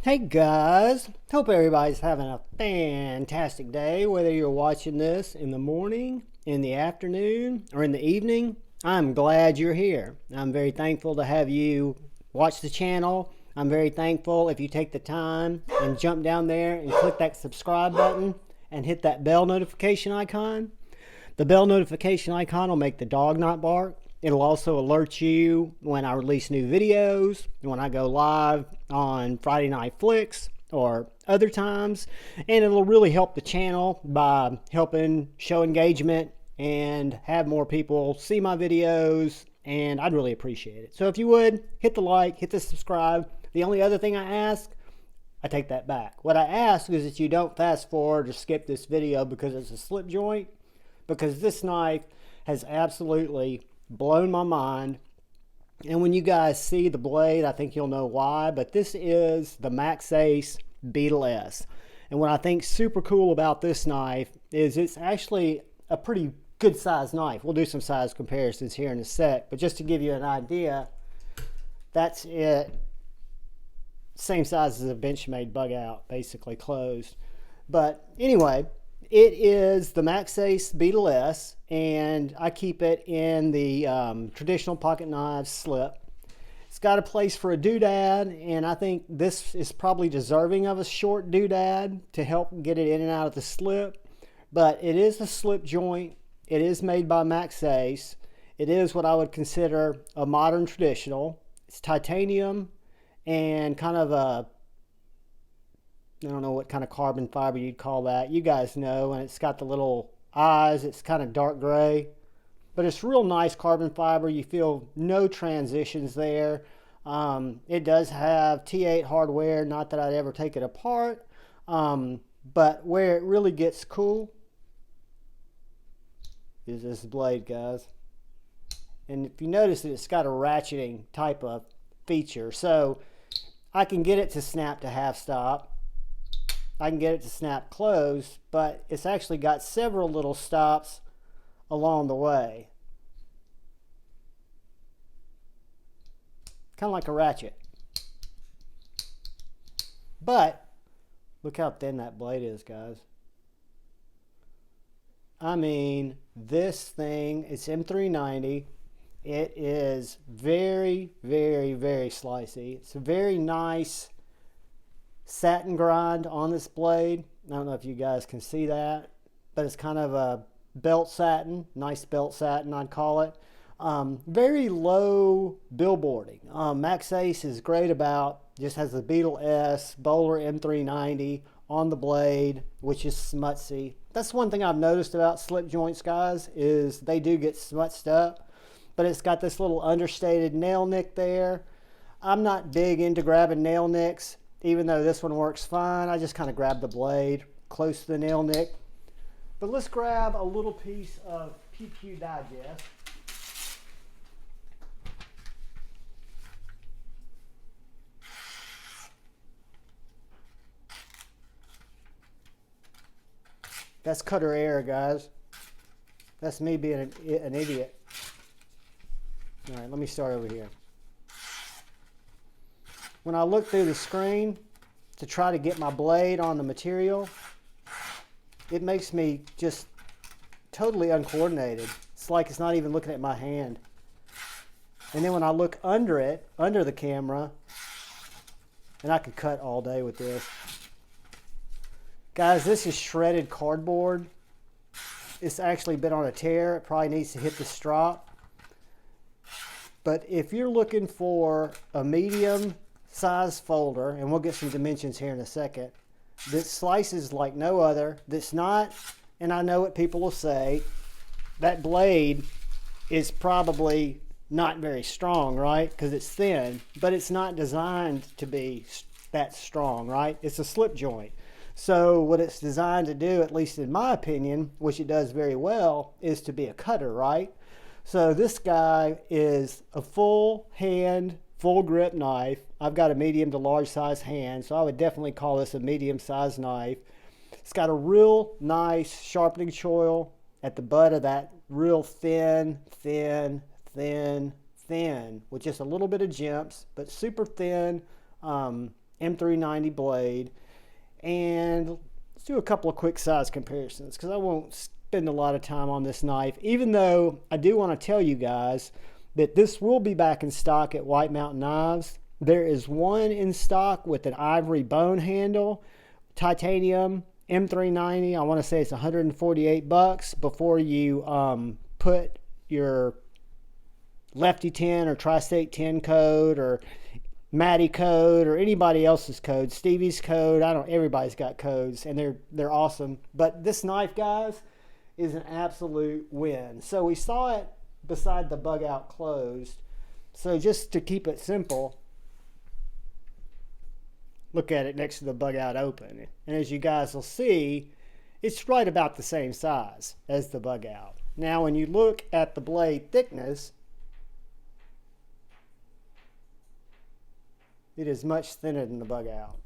Hey guys, hope everybody's having a fantastic day, whether you're watching this in the morning, in the afternoon, or in the evening. I'm glad you're here. I'm very thankful to have you watch the channel. I'm very thankful if you take the time and jump down there and click that subscribe button and hit that bell notification icon. The bell notification icon will make the dog not bark. It'll also alert you when I release new videos, when I go live on Friday Night Flicks or other times, and it'll really help the channel by helping show engagement and have more people see my videos, and I'd really appreciate it. So if you would, hit the like, hit the subscribe. The only other thing I ask, I take that back. What I ask is that you don't fast forward or skip this video because it's a slip joint, because this knife has absolutely blown my mind. And when you guys see the blade, I think you'll know why. But this is the Maxace Beetle-S. And what I think super cool about this knife is it's actually a pretty good size knife. We'll do some size comparisons here in a sec. But just to give you an idea, that's it. Same size as a Benchmade bug out, basically closed. But anyway, it is the Maxace Beetle-S, and I keep it in the traditional pocket knife slip. It's got a place for a doodad, and I think this is probably deserving of a short doodad to help get it in and out of the slip. But it is a slip joint. It is made by Maxace. It is what I would consider a modern traditional. It's titanium and kind of a, I don't know what kind of carbon fiber you'd call that. You guys know. And it's got the little eyes. It's kind of dark gray. But it's real nice carbon fiber. You feel no transitions there. It does have T8 hardware. Not that I'd ever take it apart. But where it really gets cool is this blade, guys. And if you notice that it's got a ratcheting type of feature. So I can get it to snap to half stop. I can get it to snap closed, but it's actually got several little stops along the way. Kind of like a ratchet. But look how thin that blade is, guys. I mean, this thing, it's M390. It is very, very, very slicey. It's a very nice satin grind on this blade. I don't know if you guys can see that, but it's kind of a belt satin, nice belt satin I'd call it. Very low billboarding. Maxace is great about, just has the Beetle-S Bowler M390 on the blade, which is smutsy. That's one thing I've noticed about slip joints, guys, is they do get smutsed up, but it's got this little understated nail nick there. I'm not big into grabbing nail nicks. Even though this one works fine, I just kind of grab the blade close to the nail nick. But let's grab a little piece of PQ Digest. That's cutter error, guys. That's me being an idiot. All right, let me start over here. When I look through the screen to try to get my blade on the material, it makes me just totally uncoordinated. It's like it's not even looking at my hand. And then when I look under it, under the camera, and I could cut all day with this. Guys, this is shredded cardboard. It's actually been on a tear. It probably needs to hit the strop. But if you're looking for a medium size folder, and we'll get some dimensions here in a second, that slices like no other, that's not, and I know what people will say, that blade is probably not very strong, right? Because it's thin, but it's not designed to be that strong, right? It's a slip joint. So what it's designed to do, at least in my opinion, which it does very well, is to be a cutter, right? So this guy is a full hand, full grip knife. I've got a medium to large size hand, so I would definitely call this a medium size knife. It's got a real nice sharpening choil at the butt of that real thin, with just a little bit of jimps, but super thin M390 blade. And let's do a couple of quick size comparisons because I won't spend a lot of time on this knife, even though I do want to tell you guys that this will be back in stock at White Mountain Knives. There is one in stock with an ivory bone handle, titanium, M390. I want to say it's 148 bucks before you put your Lefty 10 or Tri-State 10 code or Matty code or anybody else's code, Stevie's code. Everybody's got codes and they're awesome. But this knife, guys, is an absolute win. So we saw it beside the bug out closed. So just to keep it simple, look at it next to the bug out open. And as you guys will see, it's right about the same size as the bug out. Now when you look at the blade thickness, it is much thinner than the bug out.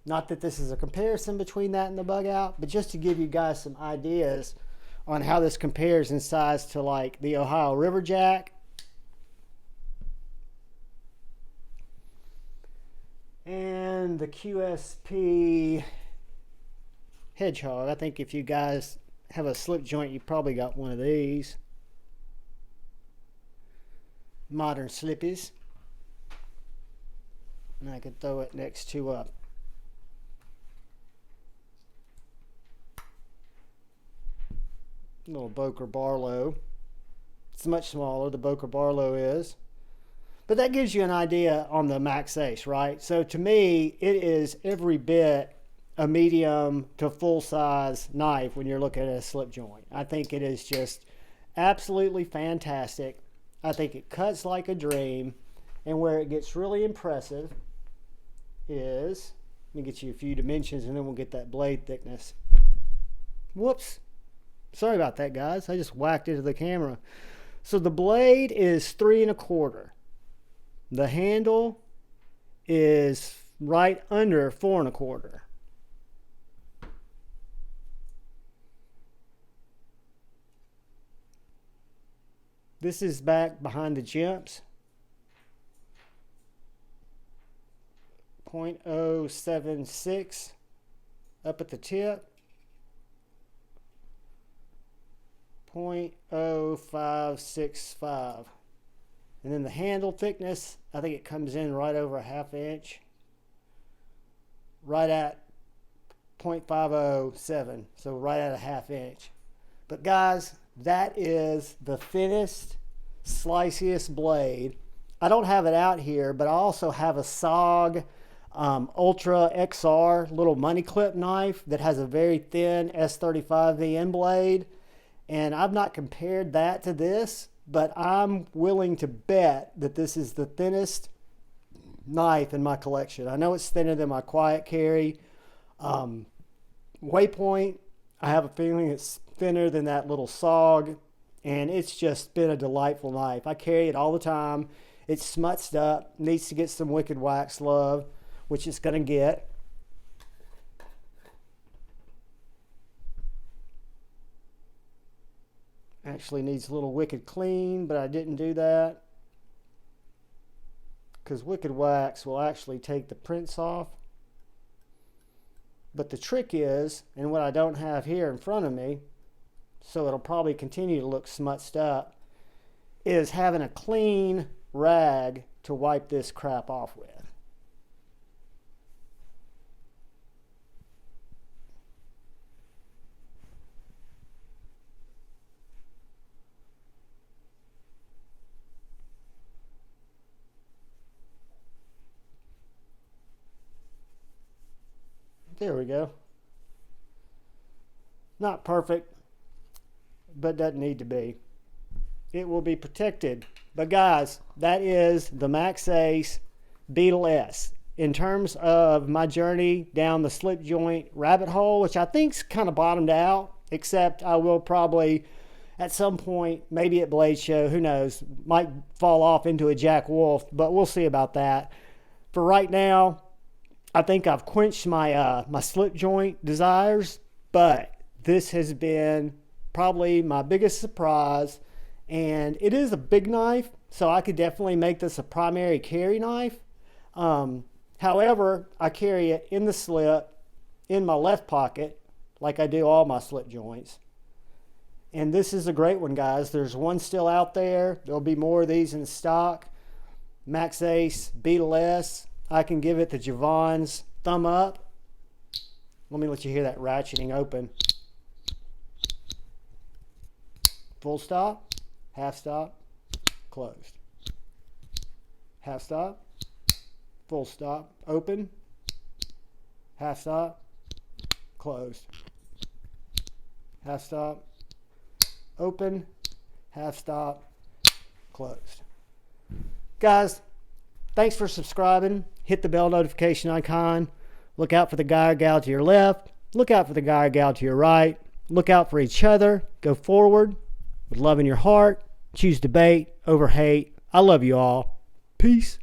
Not that this is a comparison between that and the bug out, but just to give you guys some ideas on how this compares in size to like the Ohio River Jack. And the QSP Hedgehog. I think if you guys have a slip joint, you probably got one of these. Modern slippies. And I could throw it next to a little Boker Barlow. It's much smaller, the Boker Barlow is. But that gives you an idea on the Maxace, right? So to me, it is every bit a medium to full size knife when you're looking at a slip joint. I think it is just absolutely fantastic. I think it cuts like a dream. And where it gets really impressive is, let me get you a few dimensions and then we'll get that blade thickness. Whoops. Sorry about that, guys. I just whacked into the camera. So the blade is 3 1/4. The handle is right under 4 1/4. This is back behind the jimps. 0.076 up at the tip. 0.0565. And then the handle thickness, I think it comes in right over a 1/2 inch. Right at 0.507, so right at a 1/2 inch. But guys, that is the thinnest, sliciest blade. I don't have it out here, but I also have a SOG Ultra XR little money clip knife that has a very thin S35 VN blade. And I've not compared that to this, but I'm willing to bet that this is the thinnest knife in my collection. I know it's thinner than my quiet carry. Waypoint, I have a feeling it's thinner than that little SOG, and it's just been a delightful knife. I carry it all the time. It's smutsed up, needs to get some Wicked Wax love, which it's going to get. Actually needs a little Wicked Clean, but I didn't do that because Wicked Wax will actually take the prints off. But the trick is, and what I don't have here in front of me, so it'll probably continue to look smutsed up, is having a clean rag to wipe this crap off with. There we go. Not perfect, but doesn't need to be. It will be protected. But guys, that is the Maxace Beetle-S. In terms of my journey down the slip joint rabbit hole, which I think's kind of bottomed out, except I will probably at some point, maybe at Blade Show, who knows, might fall off into a Jack Wolf, but we'll see about that. For right now, I think I've quenched my my slip joint desires, but this has been probably my biggest surprise, and it is a big knife, so I could definitely make this a primary carry knife. However, I carry it in the slip in my left pocket like I do all my slip joints. And this is a great one, guys. There's one still out there. There'll be more of these in stock. Maxace Beetle-S. I can give it the Javon's thumb up. Let me let you hear that ratcheting open. Full stop, half stop, closed. Half stop, full stop, open, half stop, closed. Half stop, open, half stop, closed. Guys, thanks for subscribing. Hit the bell notification icon. Look out for the guy or gal to your left. Look out for the guy or gal to your right. Look out for each other. Go forward with love in your heart. Choose debate over hate. I love you all. Peace.